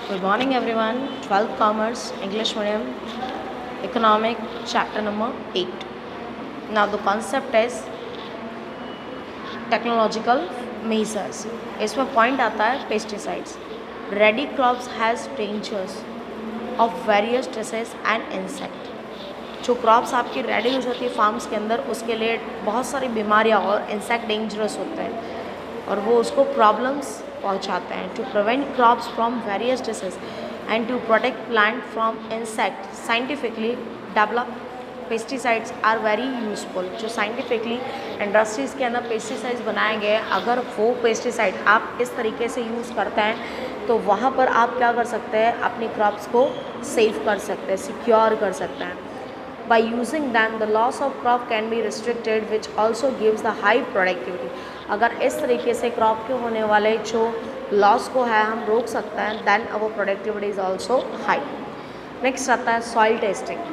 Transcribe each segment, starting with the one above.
Good morning everyone. 12th Commerce English Medium Economic Chapter number 8. Now the concept is technological measures. इसमें point आता है pesticides. Ready crops has dangers of various disease and insect. जो crops आपकी ready हो जाती है farms के अंदर, उसके लिए बहुत सारी बीमारियाँ और इंसेक्ट डेंजरस होते हैं और वो उसको प्रॉब्लम्स पहुंचाते हैं. To prevent crops from various disease and to protect plant from insect, scientifically develop pesticides are very useful. जो साइंटिफिकली इंडस्ट्रीज़ के अंदर पेस्टिसाइड्स बनाए गए, अगर वो पेस्टिसाइड आप इस तरीके से यूज़ करते हैं तो वहाँ पर आप क्या कर सकते हैं, अपनी क्रॉप्स को सेव कर सकते हैं, सिक्योर कर सकते हैं. By using them, the loss of crop can be restricted, which also gives the high productivity. अगर इस तरीके से क्रॉप के होने वाले जो लॉस को है हम रोक सकते हैं, then our productivity is also high. Next आता है soil testing.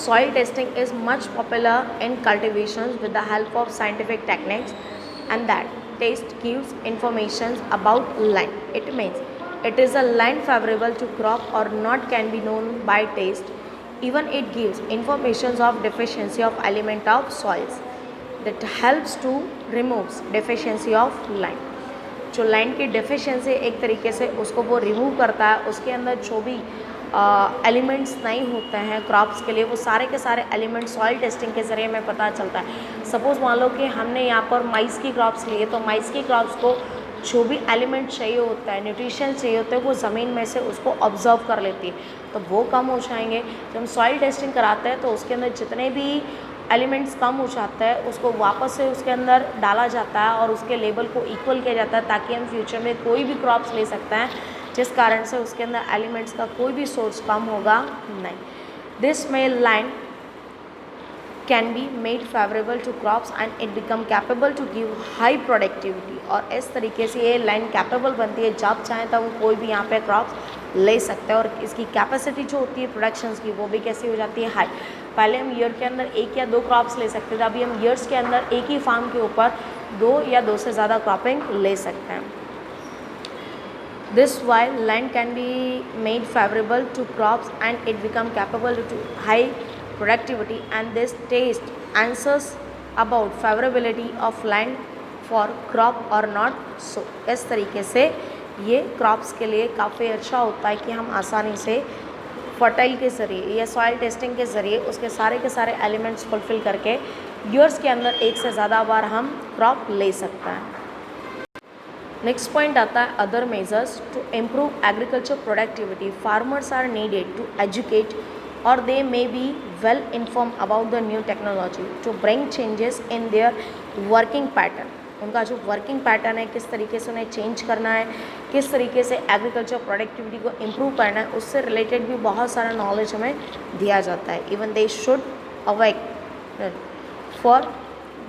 Soil testing is much popular in cultivations with the help of scientific techniques, and that test gives information about land. It means it is a land favorable to crop or not can be known by taste. Even it gives information of deficiency of element of soils that helps to remove deficiency of land. जो land की deficiency एक तरीके से उसको वो remove करता है, उसके अंदर जो भी एलिमेंट्स नहीं होते हैं क्रॉप्स के लिए, वो सारे के सारे एलिमेंट सॉइल टेस्टिंग के ज़रिए में पता चलता है. सपोज़ मान लो कि हमने यहाँ पर माइस की क्रॉप्स लिए, तो माइस की क्रॉप्स को जो भी एलिमेंट चाहिए होता है, न्यूट्रिशन चाहिए होता है, वो ज़मीन में से उसको ऑब्जर्व कर लेती है, तो वो कम हो जाएंगे. जब हम सॉइल टेस्टिंग कराते हैं तो उसके अंदर जितने भी एलिमेंट्स कम हो जाता है उसको वापस से उसके अंदर डाला जाता है और उसके लेवल को इक्वल किया जाता है, ताकि हम फ्यूचर में कोई भी क्रॉप्स ले सकते हैं जिस कारण से उसके अंदर एलिमेंट्स का कोई भी सोर्स कम होगा नहीं. This may land can be made favourable to crops and it become capable to give high productivity. और इस तरीके से ये लैंड कैपेबल बनती है, जब चाहें तब वो कोई भी यहाँ पे क्रॉप्स ले सकते हैं. और इसकी कैपेसिटी जो होती है प्रोडक्शंस की, वो भी कैसी हो जाती है, हाई. पहले हम ईयर के अंदर 1 या 2 क्रॉप्स ले सकते थे, अभी हम ईयर्स के अंदर एक ही फार्म के ऊपर 2 या 2 से ज़्यादा क्रॉपिंग ले सकते हैं. This while land can be made favorable to crops and it become capable to high productivity, and this test answers about favorability of land for crop or not. So इस तरीके से ये क्रॉप्स के लिए काफ़ी अच्छा होता है कि हम आसानी से फर्टाइल के ज़रिए या सॉइल टेस्टिंग के ज़रिए उसके सारे एलिमेंट्स फुलफ़िल करके ईयर्स के अंदर एक से ज़्यादा बार हम क्रॉप ले सकते हैं. नेक्स्ट पॉइंट आता है other measures to improve agriculture productivity. Farmers are needed to educate और they may be well inform about the new technology to bring changes in their working pattern. उनका जो वर्किंग पैटर्न है, किस तरीके से उन्हें चेंज करना है, किस तरीके से एग्रीकल्चर प्रोडक्टिविटी को इम्प्रूव करना है, उससे रिलेटेड भी बहुत सारा नॉलेज हमें दिया जाता है. Even they should awake for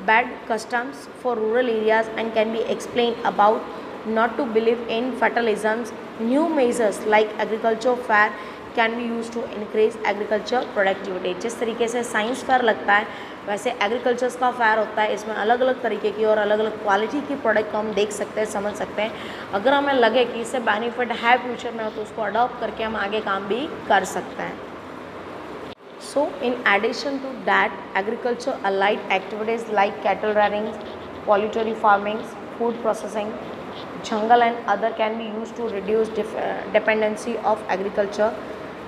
bad customs for rural areas and can be explained about not to believe in fatalisms. New measures like agriculture fair can be used to increase agriculture productivity. जिस तरीके से science fair लगता है वैसे agricultures का fair होता है. इसमें अलग अलग तरीके की और अलग अलग क्वालिटी की प्रोडक्ट को हम देख सकते हैं, समझ सकते हैं. अगर हमें लगे कि इससे बेनिफिट है फ्यूचर में तो उसको अडॉप्ट करके हम आगे काम भी कर सकते हैं. So in addition to that, agriculture allied activities like cattle rearing, poultry farming, food processing, jungle and other can be used to reduce dependency of agriculture,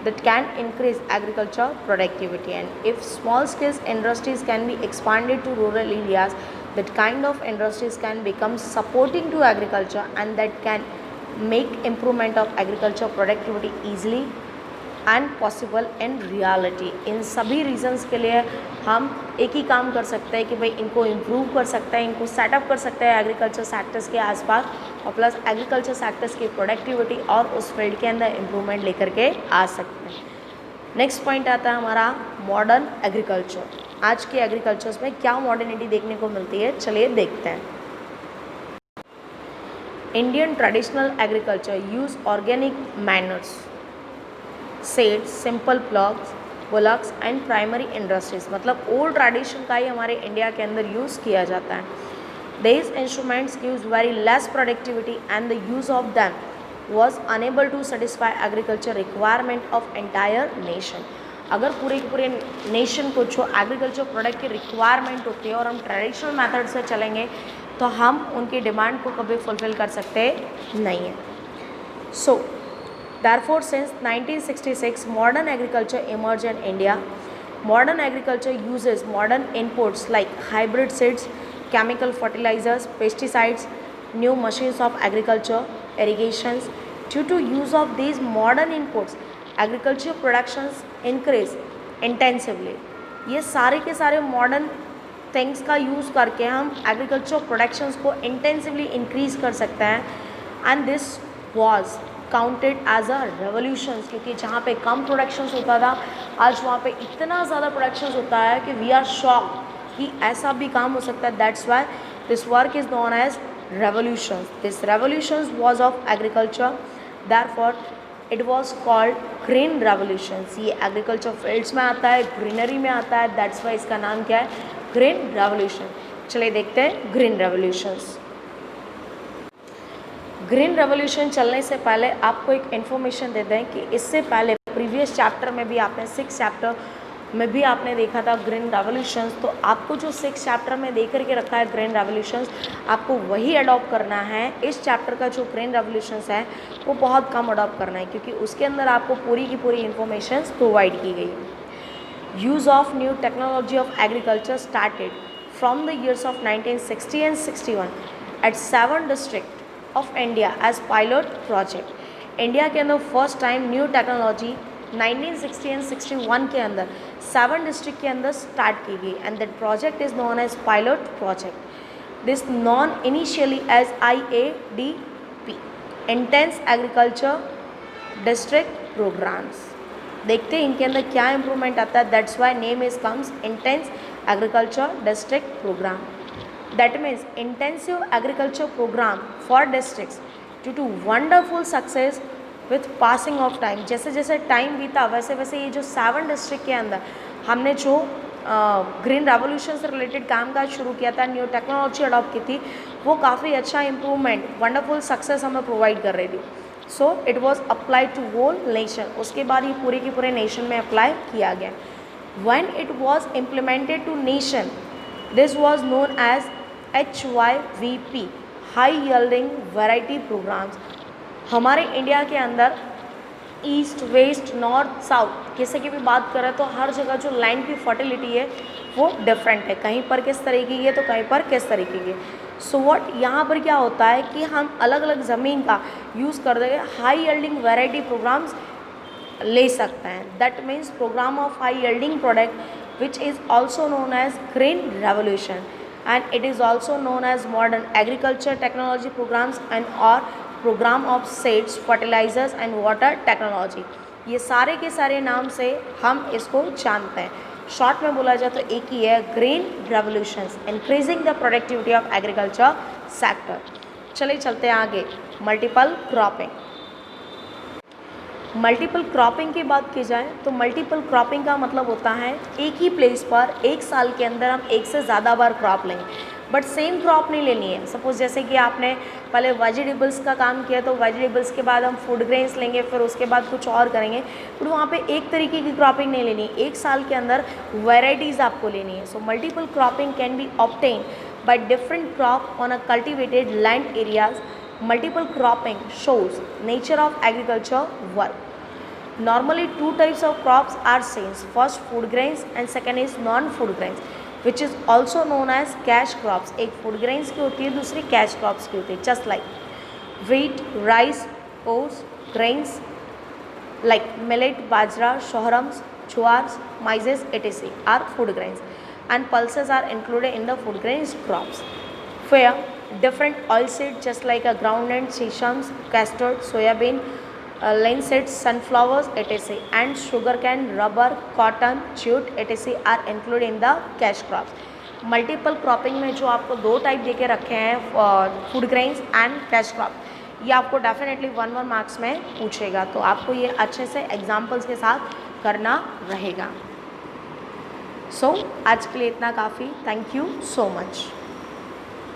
that can increase agriculture productivity. And if small scale industries can be expanded to rural areas, that kind of industries can become supporting to agriculture and that can make improvement of agriculture productivity easily and possible in reality. इन सभी reasons के लिए हम एक ही काम कर सकते हैं कि भाई इनको इम्प्रूव कर सकते हैं, इनको सेटअप कर सकते हैं एग्रीकल्चर सेक्टर्स के आसपास, और प्लस एग्रीकल्चर सेक्टर्स की प्रोडक्टिविटी और उस फील्ड के अंदर इम्प्रूवमेंट लेकर के आ सकते हैं. नेक्स्ट पॉइंट आता है हमारा मॉडर्न एग्रीकल्चर. आज के एग्रीकल्चर्स में क्या मॉडर्निटी देखने को मिलती है, चलिए देखते हैं. Indian traditional agriculture use organic manners, seeds, simple ploughs, bullocks and primary industries. मतलब ओल्ड ट्रेडिशन का ही हमारे इंडिया के अंदर यूज़ किया जाता है. These instruments gives very less productivity and the use of them was enable to satisfy agriculture requirement of entire nation. अगर पूरे के पूरे नेशन को जो एग्रीकल्चर प्रोडक्ट की रिक्वायरमेंट होती है और हम ट्रेडिशनल मेथड से चलेंगे तो हम उनकी डिमांड को कभी फुलफिल कर सकते नहीं हैं। सो therefore since 1966 modern agriculture emerged in India. Modern agriculture uses modern inputs like hybrid seeds, chemical fertilizers, pesticides, new machines of agriculture, irrigations. Due to use of these modern inputs, agriculture productions increase intensively. ये सारे के सारे modern things का use करके हम agriculture productions को intensively increase कर सकते हैं and this was counted as a revolution, क्योंकि जहाँ पे कम प्रोडक्शंस होता था आज वहाँ पे इतना ज़्यादा प्रोडक्शंस होता है कि वी आर शॉक कि ऐसा भी काम हो सकता है। That's why this work is known as revolution. This revolution was of agriculture, therefore it was called green revolution. ये एग्रीकल्चर फील्ड्स में आता है, ग्रीनरी में आता है, दैट्स वाई इसका नाम क्या है, ग्रीन रेवोल्यूशन। चलिए देखते हैं ग्रीन रेवोल्यूशंस। ग्रीन रेवोल्यूशन चलने से पहले आपको एक इन्फॉर्मेशन दे दें कि इससे पहले प्रीवियस चैप्टर में भी आपने 6 चैप्टर में भी आपने देखा था ग्रीन रेवोल्यूशंस। तो आपको जो 6 चैप्टर में दे करके रखा है ग्रीन रेवोल्यूशंस, आपको वही अडॉप्ट करना है। इस चैप्टर का जो ग्रीन रेवोल्यूशंस है वो बहुत कम अडॉप्ट करना है, क्योंकि उसके अंदर आपको पूरी की पूरी इन्फॉर्मेशन प्रोवाइड की गई है। Use of new technology of agriculture started from the years of 1960 and 61 at 7 district of India as pilot project. India के अंदर first time new technology 1960 and 61 के अंदर 7 डिस्ट्रिक्ट के अंदर स्टार्ट की गई and that project is known as pilot project. This known initially as IADP, intense agriculture district programmes. देखते हैं इनके अंदर क्या इंप्रूवमेंट आता है। That's why name is comes intense agriculture district programme. That means intensive agriculture program for districts due to wonderful success with passing of time। जैसे जैसे time बीता वैसे वैसे ये जो 7 डिस्ट्रिक्ट के अंदर हमने जो ग्रीन रेवोल्यूशन से रिलेटेड काम काज शुरू किया था, न्यू टेक्नोलॉजी अडॉप्ट की थी, वो काफ़ी अच्छा इम्प्रूवमेंट, वंडरफुल सक्सेस हमें प्रोवाइड कर रही थी। So it was apply to whole nation. उसके बाद ये पूरे के पूरे नेशन में अप्लाई किया गया। When it was implemented to nation, this was known as HYVP, high yielding variety programmes. हमारे इंडिया के अंदर ईस्ट वेस्ट नॉर्थ साउथ किसी की भी बात करें तो हर जगह जो लैंड की फर्टिलिटी है वो डिफरेंट है, कहीं पर किस तरीके की है तो कहीं पर किस तरीके की। सो व्हाट यहाँ पर क्या होता है कि हम अलग अलग ज़मीन का यूज़ कर देंगे, हाई यील्डिंग वैरायटी प्रोग्राम्स ले सकते हैं। That means programme of high yielding product which is also known as green revolution and it is also known as modern agriculture technology programs and or program of seeds, fertilizers and water technology। ये सारे के सारे नाम से हम इसको जानते हैं। शॉर्ट में बोला जाए तो एक ही है, green revolutions increasing the productivity of agriculture sector. चलिए चलते हैं आगे। Multiple cropping. मल्टीपल क्रॉपिंग की बात की जाए तो मल्टीपल क्रॉपिंग का मतलब होता है एक ही प्लेस पर एक साल के अंदर हम एक से ज़्यादा बार क्रॉप लेंगे, बट सेम क्रॉप नहीं लेनी है। सपोज़ जैसे कि आपने पहले वेजिटेबल्स का काम किया तो वेजिटेबल्स के बाद हम फूड ग्रेन्स लेंगे, फिर उसके बाद कुछ और करेंगे, बट वहाँ पे एक तरीके की क्रॉपिंग नहीं लेनी है, एक साल के अंदर वेराइटीज़ आपको लेनी है। So multiple cropping can be obtain by different crop on a cultivated land areas. Multiple cropping shows nature of agriculture work. Normally 2 types of crops are seen. First food grains and second is non-food grains, which is also known as cash crops. एक food grains की होती है, दूसरी cash crops की होती है। Just like wheat, rice, oats, grains like millet, bajra, sorghums, jowars, maize, etc. are food grains, and pulses are included in the food grains crops. Where different oil seeds just like a groundnut, sesame, custard, soybean, linseeds, sunflowers, etc. and sugarcane, rubber, cotton, jute, etc. are included in the cash crops. Multiple cropping में जो आपको 2 type दे के रखे हैं, food grains and cash crop, ये आपको definitely 1 marks में पूछेगा, तो आपको ये अच्छे से एग्जाम्पल्स के साथ करना रहेगा। सो आज के लिए इतना काफ़ी। Thank you so much.